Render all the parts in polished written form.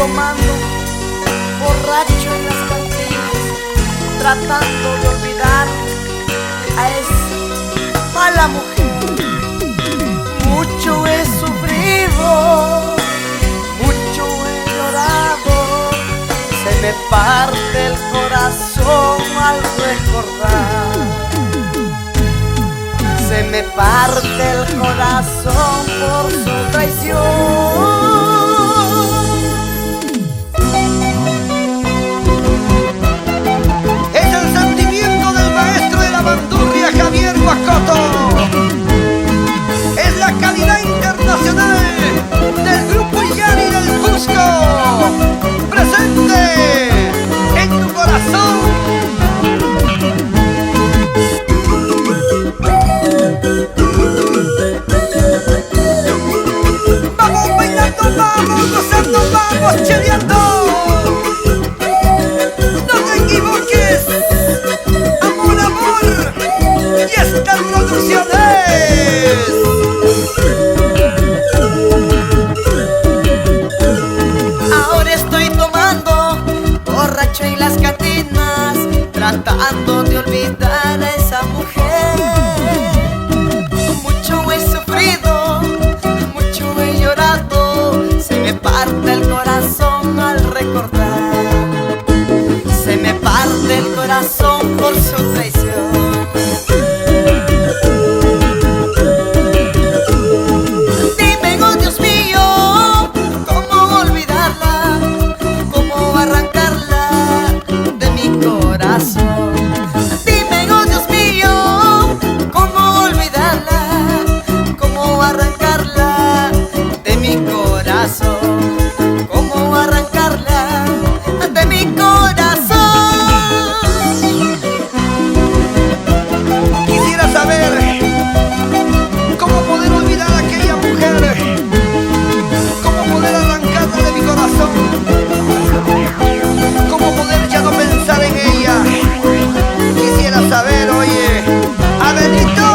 tomando, borracho en las cantinas, tratando de olvidar a esa mala mujer. Mucho he sufrido, mucho he llorado, se me parte el corazón al recordar. Se me parte el corazón por su traición. Es el sentimiento del maestro de la bandurria, Javier Guacoto. Es la calidad internacional del grupo Illari del Cusco. Presente en tu corazón. Vamos bailando, vamos gozando, vamos cheleando. No te equivoques. Amor, amor. Y estas producciones. Ahora estoy tomando, borracho en las cantinas, tratando de olvidar a esa mujer. Mucho he sufrido, mucho he llorado, se me parte el corazón al recordar. Se me parte el corazón por su traición. Dime, oh Dios mío, cómo olvidarla, cómo arrancarla de mi corazón. Dime, oh Dios mío, cómo olvidarla, cómo arrancarla de mi corazón, cómo arrancarla de mi corazón. Quisiera saber cómo poder olvidar a aquella mujer, cómo poder arrancarla de mi corazón, cómo poder ya no pensar en ella. Quisiera saber, oye, Abelito.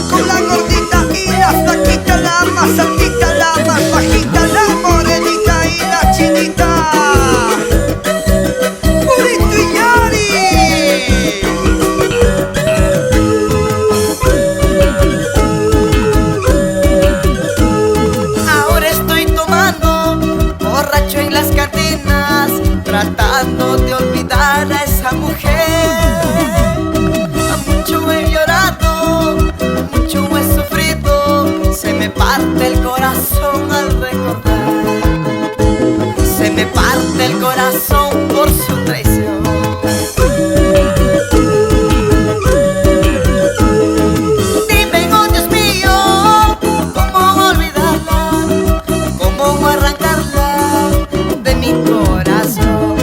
Con la gordita y la flaquita, la más altita, la más bajita, la morenita y la chinita. Purito Illari. Ahora estoy tomando, borracho en las cantinas, tratando de olvidar a esa mujer. Mucho he llorado, mucho he sufrido, se me parte el corazón al recordar. Se me parte el corazón por su traición. Dime, oh Dios mío, cómo olvidarla, cómo arrancarla de mi corazón.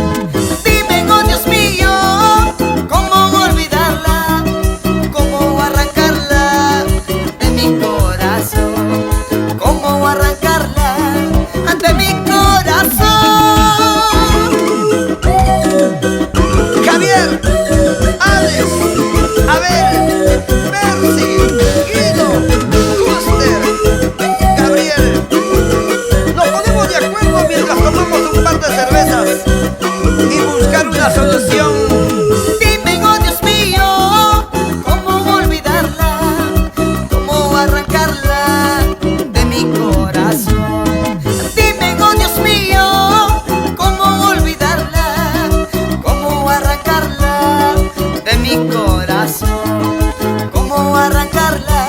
Dime, oh Dios mío, cómo olvidarla, cómo arrancarla de mi corazón, cómo arrancarla de mi corazón. Javier, Alex, Abel, Mercy, Guido, Custer, Gabriel. Nos ponemos de acuerdo mientras tomamos un par de cervezas y buscar una solución. Dime, oh Dios mío, cómo olvidarla, cómo arrancarla de mi corazón. Dime, oh Dios mío, cómo olvidarla, cómo arrancarla de mi corazón, cómo arrancarla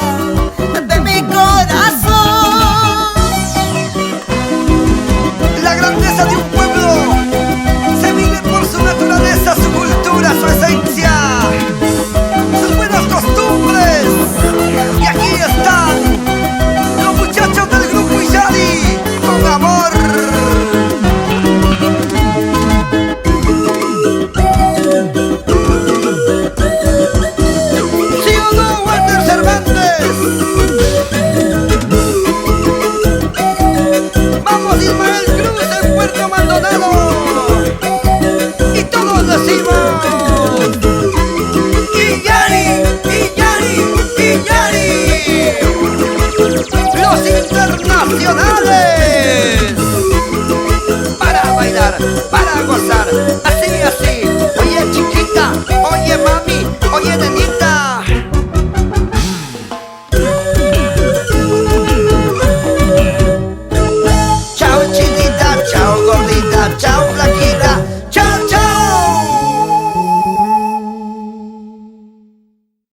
de mi corazón. La grandeza de un pueblo se mide por su naturaleza, su cultura, su esencia, sus buenas costumbres. Y aquí están para gozar.